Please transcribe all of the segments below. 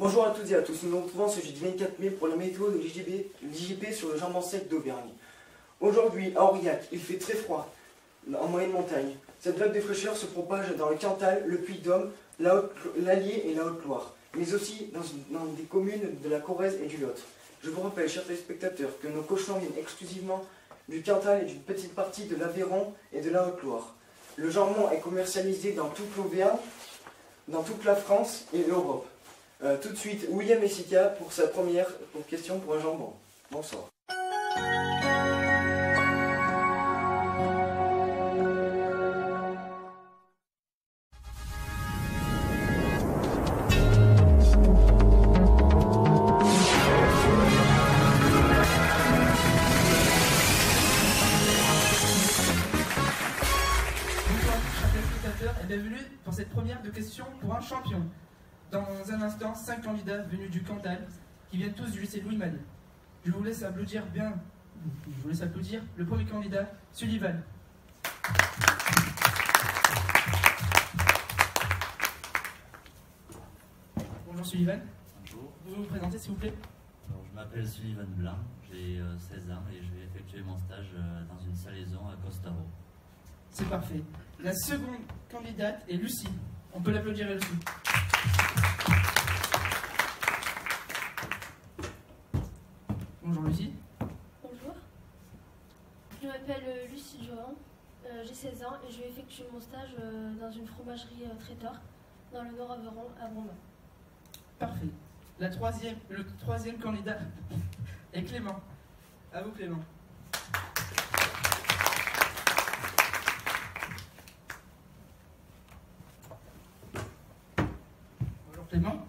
Bonjour à toutes et à tous, nous nous retrouvons ce jeudi 24 mai pour la météo de l'IGP sur le jambon sec d'Auvergne. Aujourd'hui, à Aurillac, il fait très froid, en moyenne montagne. Cette vague de fraîcheur se propage dans le Cantal, le Puy-de-Dôme, l'Allier et la Haute-Loire, mais aussi dans des communes de la Corrèze et du Lot. Je vous rappelle, chers téléspectateurs, que nos cochons viennent exclusivement du Cantal et d'une petite partie de l'Aveyron et de la Haute-Loire. Le jambon est commercialisé dans toute l'Auvergne, dans toute la France et l'Europe. Tout de suite, William Essica pour sa première question pour un jambon. Bonsoir. Et bienvenue pour cette première de questions pour un champion. Dans un instant, 5 candidats venus du Cantal qui viennent tous du lycée Louis Malle. Je vous laisse applaudir bien. Je vous laisse applaudir le premier candidat, Sullivan. Bonjour Sullivan. Bonjour. Vous vous présenter s'il vous plaît? Alors, je m'appelle Sullivan Blanc, j'ai 16 ans et je vais effectuer mon stage dans une salaison à Costaro. C'est parfait. La seconde candidate est Lucie. On peut l'applaudir elle aussi. Bonjour Lucie. Bonjour. Je m'appelle Lucie Durand, j'ai 16 ans et je vais effectuer mon stage dans une fromagerie traiteur dans le Nord-Aveyron à Bromain. Parfait. Le troisième candidat est Clément. À vous Clément. Bonjour Clément.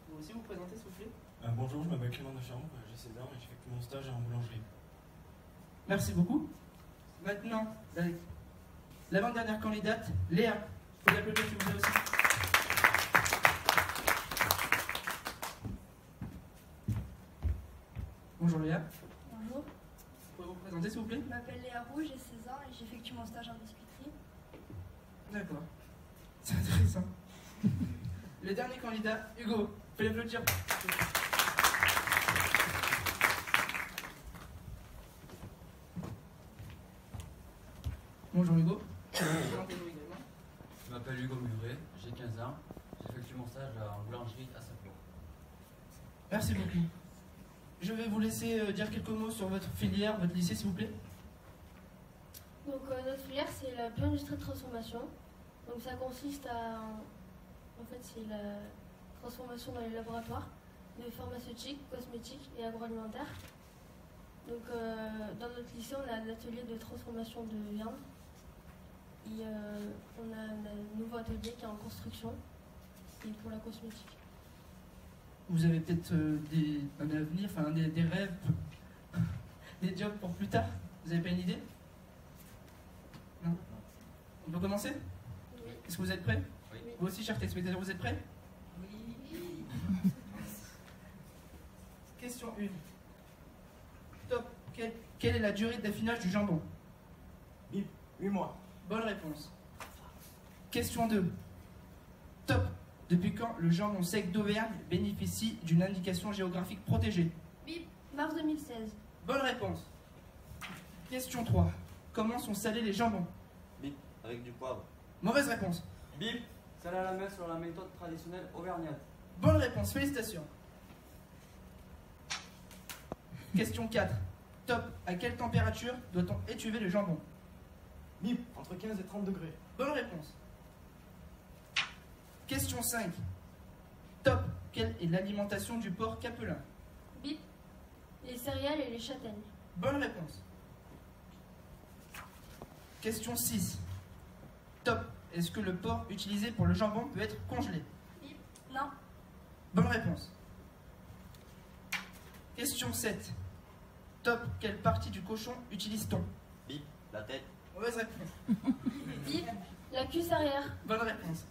Vous aussi vous présentez s'il vous plaît? Bonjour, je m'appelle Clément Deschamps, j'ai 16 ans et j'effectue mon stage en boulangerie. Merci beaucoup. Maintenant, l'avant-dernière candidate, Léa. Vous l'applaudissez s'il vous plaît aussi. Bonjour Léa. Bonjour. Vous pouvez vous présenter s'il vous plaît? Je m'appelle Léa Roux, j'ai 16 ans et j'effectue mon stage en biscuiterie. D'accord. C'est intéressant. Le dernier candidat, Hugo. Vous pouvez l'applaudir. Bonjour Hugo. Présentez-vous également. Je m'appelle Hugo Muret, j'ai 15 ans, j'effectue mon stage en boulangerie à Sapeur. Merci beaucoup. Je vais vous laisser dire quelques mots sur votre filière, votre lycée s'il vous plaît. Donc notre filière c'est la bioindustrie de transformation. Donc ça consiste à... En fait c'est la transformation dans les laboratoires de pharmaceutiques, cosmétiques et agroalimentaires. Donc dans notre lycée on a un atelier de transformation de viande. Et on a un nouveau atelier qui est en construction et pour la cosmétique. Vous avez peut-être un avenir, enfin des rêves, des jobs pour plus tard. Vous n'avez pas une idée? Non? On peut commencer? Oui. Est-ce que vous êtes prêts? Oui. Vous aussi, chers téléspectateurs, vous êtes prêts? Oui. Question 1. Top. Quelle est la durée d'affinage du jambon? Bip, 8 mois. Bonne réponse. Question 2. Top. Depuis quand le jambon sec d'Auvergne bénéficie d'une indication géographique protégée? Bip, mars 2016. Bonne réponse. Question 3. Comment sont salés les jambons? Bip, avec du poivre. Mauvaise réponse. Bip, salé à la main sur la méthode traditionnelle auvergnate. Bonne réponse, félicitations. Question 4. Top. À quelle température doit-on étuver le jambon? Bip, entre 15 et 30 degrés. Bonne réponse. Question 5. Top. Quelle est l'alimentation du porc capelin? Bip, les céréales et les châtaignes. Bonne réponse. Question 6. Top. Est-ce que le porc utilisé pour le jambon peut être congelé? Bip, non. Bonne réponse. Question 7. Top. Quelle partie du cochon utilise-t-on? Bip, la tête. Mauvaise réponse. Bip, la cuisse arrière. Bonne réponse.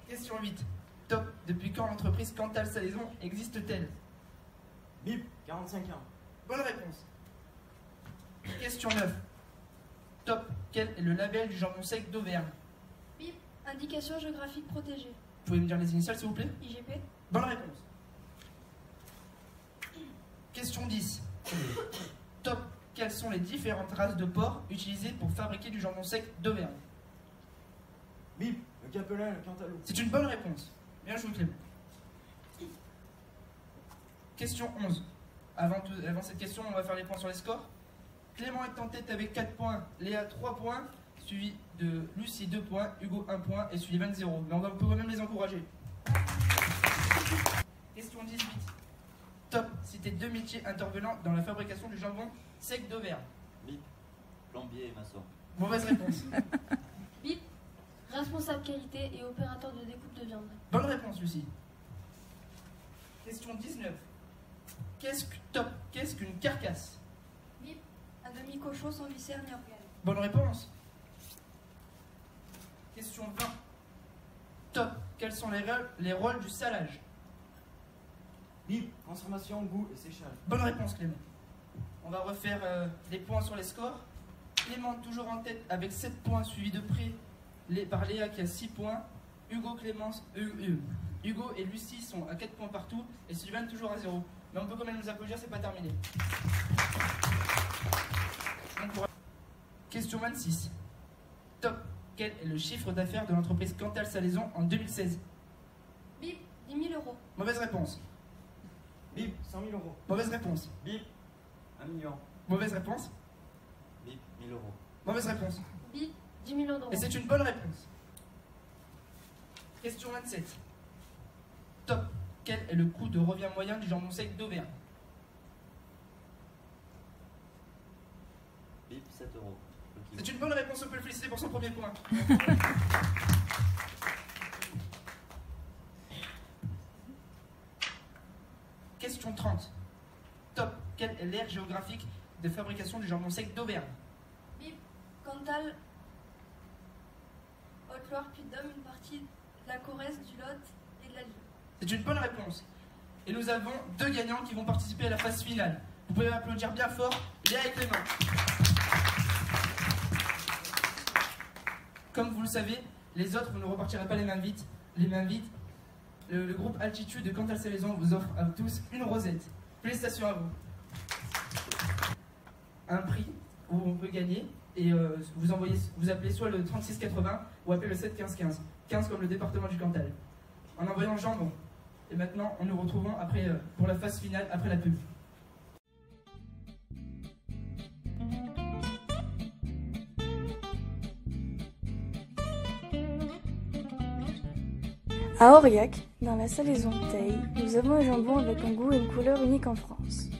Question 8. Top. Depuis quand l'entreprise Cantal Salaison existe-t-elle? Bip, 45 ans. Bonne réponse. Question 9. Top. Quel est le label du jambon sec d'Auvergne? Bip, indication géographique protégée. pouvez me dire les initiales, s'il vous plaît? IGP. Bonne réponse. Question 10. Top. Quelles sont les différentes races de porc utilisées pour fabriquer du jambon sec d'Auvergne? Bip, le capelin, le cantalou. C'est une bonne réponse. Bien joué, Clément. Question 11. Avant cette question, on va faire les points sur les scores. Clément est en tête avec 4 points, Léa 3 points, suivi de Lucie 2 points, Hugo 1 point et Sullivan 0. Mais on peut quand même les encourager. Question 18. Top. Citez 2 métiers intervenant dans la fabrication du jambon sec d'Auvergne. Bip, plombier et maçon. Mauvaise réponse. Bip. Responsable qualité et opérateur de découpe de viande. Bonne réponse, Lucie. Question 19. Qu'est-ce qu'une carcasse? Bip. Un demi-cochon sans viscère ni organe. Bonne réponse. Question 20. Top. Quels sont les rôles du salage? Bip, transformation, goût et séchage. Bonne réponse, Clément. On va refaire les points sur les scores. Clément toujours en tête avec 7 points, suivi de près par Léa qui a 6 points. Hugo et Lucie sont à 4 points partout et Sylvain toujours à 0. Mais on peut quand même nous applaudir, c'est pas terminé. Question 26. Top. Quel est le chiffre d'affaires de l'entreprise Cantal Salaison en 2016? Bip. 10 000 euros. Mauvaise réponse. Bip, 100 000 euros. Mauvaise réponse. Bip, 1 million. Mauvaise réponse. Bip, 1000 euros. Mauvaise réponse. Bip. 10 millions d'euros. Et c'est une bonne réponse. Question 27. Top. Quel est le coût de revient moyen du jambon sec d'Auvergne? Bip, 7 euros. Le kilo. C'est une bonne réponse, on peut le féliciter pour son premier point. Question 30. Top. Quelle est l'aire géographique de fabrication du jambon sec d'Auvergne? Bip. Cantal, Haute-Loire, Puy-de-Dôme, une partie de la Corrèze, du Lot et de la Lille. C'est une bonne réponse. Et nous avons 2 gagnants qui vont participer à la phase finale. Vous pouvez applaudir bien fort, Léa et Clément. Comme vous le savez, les autres, vous ne repartirez pas les mains vides. Le groupe Altitude de Cantal Salaison vous offre à tous une rosette. Félicitations à vous. Un prix où on peut gagner et vous appelez soit le 3680 ou appelez le 71515. 15 comme le département du Cantal. En envoyant jambon. Et maintenant, nous nous retrouvons après, pour la phase finale, après la pub. À Aurillac, dans la salaison Teil, nous avons un jambon avec un goût et une couleur unique en France.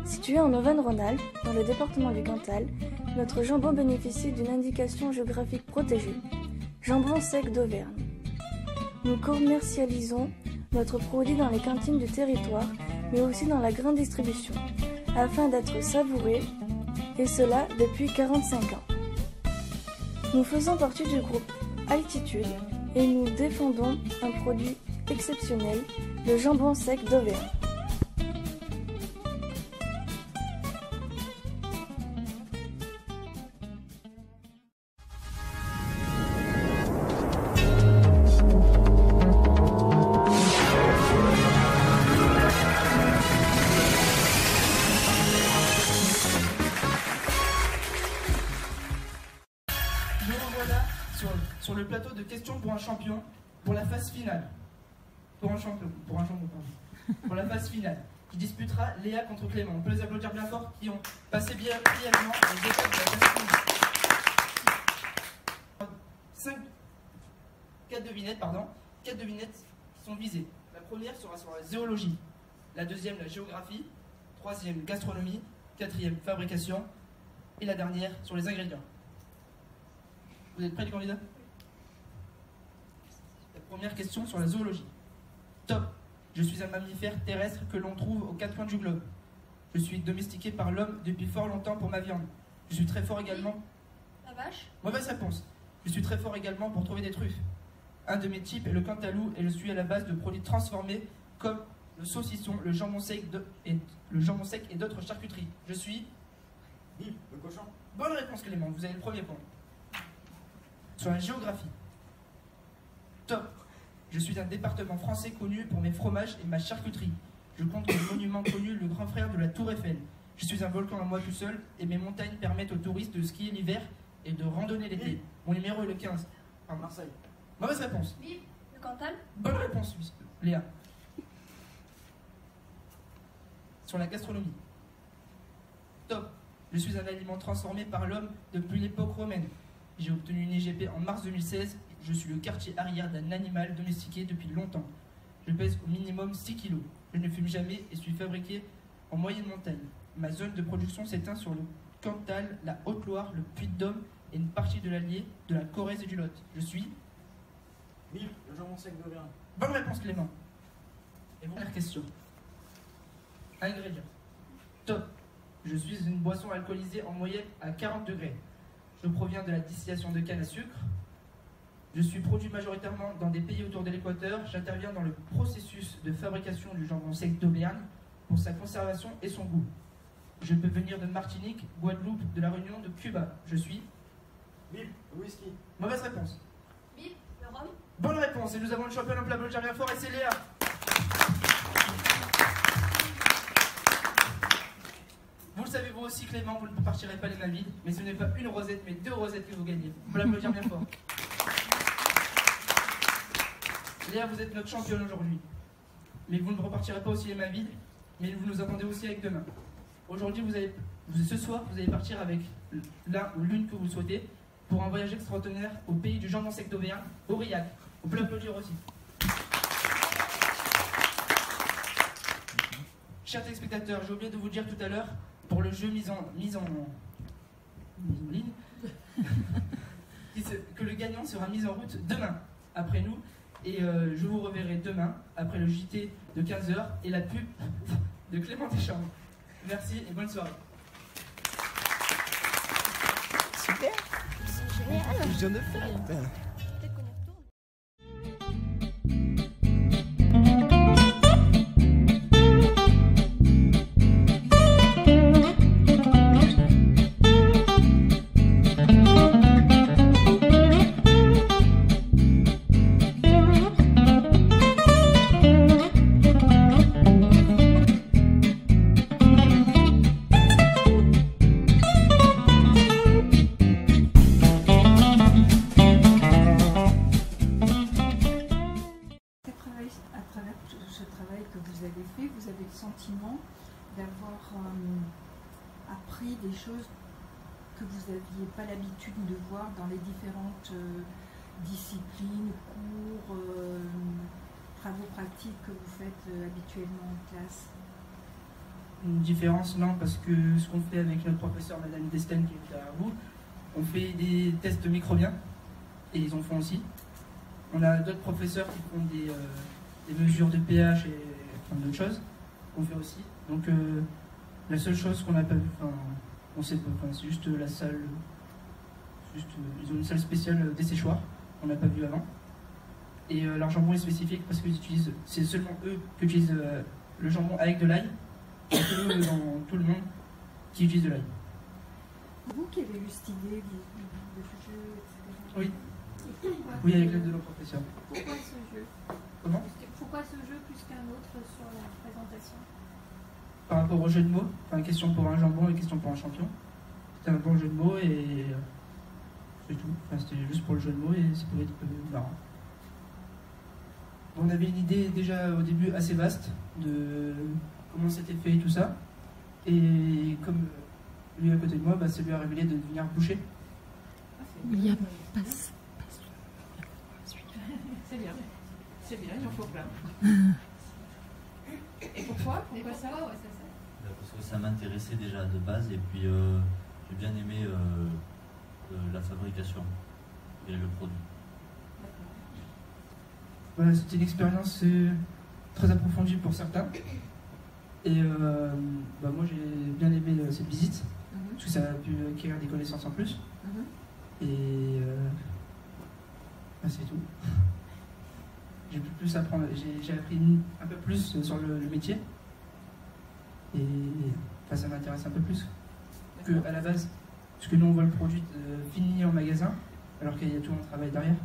Situé en Auvergne-Rhône-Alpes, dans le département du Cantal, notre jambon bénéficie d'une indication géographique protégée, jambon sec d'Auvergne. Nous commercialisons notre produit dans les cantines du territoire, mais aussi dans la grande distribution, afin d'être savouré, et cela depuis 45 ans. Nous faisons partie du groupe Altitude, et nous défendons un produit exceptionnel, le jambon sec d'Auvergne. Nous revoilà sur le plateau de questions pour un champion, pour la phase finale. Pour la phase finale, qui disputera Léa contre Clément. On peut les applaudir bien fort, qui ont passé bien brièvement les étapes de la phase finale. 4 devinettes qui sont visées. La première sera sur la zoologie, la deuxième la géographie, troisième gastronomie, quatrième fabrication, et la dernière sur les ingrédients. Vous êtes prêts les candidats? La première question sur la zoologie. Top. Je suis un mammifère terrestre que l'on trouve aux 4 coins du globe. Je suis domestiqué par l'homme depuis fort longtemps pour ma viande. Je suis très fort également. La vache. Mauvaise réponse. Je suis très fort également pour trouver des truffes. Un de mes types est le cantalou et je suis à la base de produits transformés comme le saucisson, le jambon sec et d'autres charcuteries. Je suis... Bip, le cochon. Bonne réponse Clément, vous avez le premier point. Sur la géographie. Top. Je suis un département français connu pour mes fromages et ma charcuterie. Je compte comme monument connu le grand frère de la Tour Eiffel. Je suis un volcan à moi tout seul et mes montagnes permettent aux touristes de skier l'hiver et de randonner l'été. Mon numéro est le 15. Pardon. Marseille. Mauvaise réponse. Vive le Cantal. Bonne réponse, Léa. Sur la gastronomie. Top. Je suis un aliment transformé par l'homme depuis l'époque romaine. J'ai obtenu une IGP en mars 2016. Je suis le quartier arrière d'un animal domestiqué depuis longtemps. Je pèse au minimum 6 kg. Je ne fume jamais et suis fabriqué en moyenne montagne. Ma zone de production s'éteint sur le Cantal, la Haute-Loire, le Puy-de-Dôme et une partie de l'Allier, de la Corrèze et du Lot. Je suis... Vive le jambon sec d'Auvergne. Bonne réponse, Clément. Et première question. Ingrédients. Top. Je suis une boisson alcoolisée en moyenne à 40 degrés. Je proviens de la distillation de canne à sucre. Je suis produit majoritairement dans des pays autour de l'équateur. J'interviens dans le processus de fabrication du jambon sec d'Auvergne pour sa conservation et son goût. Je peux venir de Martinique, Guadeloupe, de la Réunion, de Cuba. Je suis... Vive le whisky. Mauvaise réponse. Vive le Rhum. Bonne réponse. Et nous avons le champion, on peut l'applaudir bien fort et c'est Léa. Vous le savez vous aussi, Clément, vous ne partirez pas les mains vides, mais ce n'est pas une rosette, mais 2 rosettes que vous gagnez. On peut l'applaudir bien fort. Léa, vous êtes notre championne aujourd'hui. Mais vous ne repartirez pas aussi les mains vides, mais vous nous attendez aussi avec 2 mains. Aujourd'hui, ce soir, vous allez partir avec l'un ou l'une que vous souhaitez pour un voyage extraordinaire au pays du jambon sec d'Auvergne, Aurillac. On peut l'applaudir aussi. Chers téléspectateurs, j'ai oublié de vous dire tout à l'heure, pour le jeu mise en ligne, que le gagnant sera mis en route demain, après nous, et je vous reverrai demain, après le JT de 15h et la pub de Clément Deschamps. Merci et bonne soirée. Super. C'est génial. Je viens de faire. Peut-être qu'on y retourne. Vous avez le sentiment d'avoir appris des choses que vous n'aviez pas l'habitude de voir dans les différentes disciplines, cours, travaux pratiques que vous faites habituellement en classe? Une différence, non, parce que ce qu'on fait avec notre professeur, Madame Destin, qui est derrière vous, on fait des tests microbiens, et ils en font aussi. On a d'autres professeurs qui font des mesures de pH et d'autres choses qu'on fait aussi. Donc la seule chose qu'on n'a pas vu, on sait pas, c'est juste la salle, ils ont une salle spéciale des séchoirs, on n'a pas vu avant. Et leur jambon est spécifique parce qu'ils utilisent, c'est seulement eux qui utilisent le jambon avec de l'ail, et que nous, dans tout le monde, qui utilise de l'ail. Vous qui avez eu cette idée de ce jeu, etc. Oui. Oui, avec l'aide de nos professeurs. Pourquoi ce jeu? Comment? Pourquoi ce jeu plus qu'un autre sur la présentation? Par rapport au jeu de mots, enfin, question pour un jambon et question pour un champion. C'était un bon jeu de mots et c'est tout. Enfin, c'était juste pour le jeu de mots et ça pouvait être marrant. On avait une idée déjà au début assez vaste de comment c'était fait et tout ça. Et comme lui à côté de moi, ça lui a révélé de devenir boucher. Il y a pas. C'est bien. C'est bien, il en faut plein. Et pourquoi? Pourquoi ça? Parce que ça m'intéressait déjà de base et puis j'ai bien aimé la fabrication et le produit. Voilà, c'était une expérience très approfondie pour certains. Et moi j'ai bien aimé cette visite, parce que ça a pu acquérir des connaissances en plus. Et c'est tout. J'ai pu plus apprendre, j'ai appris un peu plus sur le métier. Et ça m'intéresse un peu plus qu'à la base. Parce que nous on voit le produit fini en magasin, alors qu'il y a tout un travail derrière.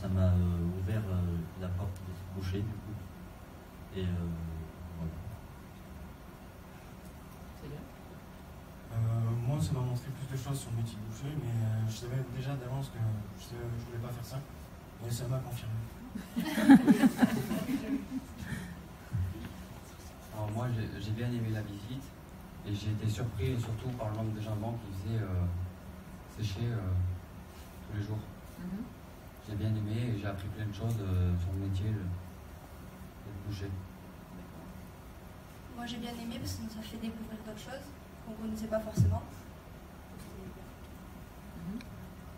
ça m'a ouvert la porte de ce boucher, du coup. Et voilà. C'est bien. Moi, ça m'a montré plus de choses sur le métier de boucher, mais je savais déjà d'avance que je voulais pas faire ça. Et ça m'a confirmé. Alors moi j'ai bien aimé la visite et j'ai été surpris surtout par le nombre de jambons qui faisaient sécher tous les jours. J'ai bien aimé et j'ai appris plein de choses sur le métier de boucher. Moi j'ai bien aimé parce que ça nous a fait découvrir d'autres choses qu'on ne connaissait pas forcément.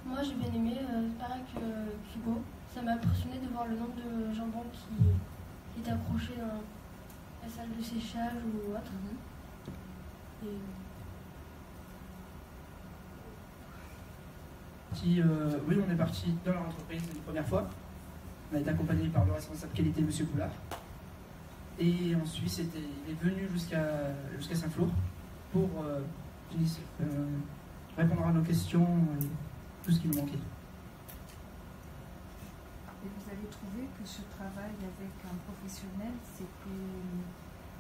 Moi j'ai bien aimé, pareil que Hugo, ça m'a impressionné de voir le nombre de jambons qui étaient accrochés dans la salle de séchage ou autre. Et... Oui, on est parti dans leur entreprise une première fois. On a été accompagné par le responsable qualité, M. Poulard. Et ensuite, il est venu jusqu'à Saint-Flour pour répondre à nos questions et tout ce qui nous manquait. Et vous avez trouvé que ce travail avec un professionnel, c'était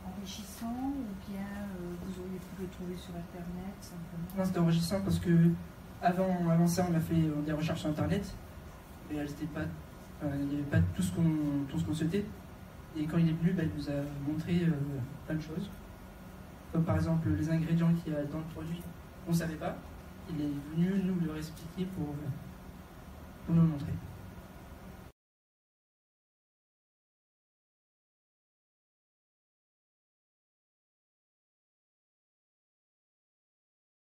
enrichissant ou bien vous auriez pu le trouver sur Internet simplement? Non, c'était enrichissant parce que avant ça, on a fait des recherches sur Internet, mais elles n'étaient pas, il n'y avait pas tout ce qu'on souhaitait. Et quand il est venu, il nous a montré plein de choses, comme par exemple les ingrédients qu'il y a dans le produit, on ne savait pas. Il est venu nous le réexpliquer pour nous le montrer.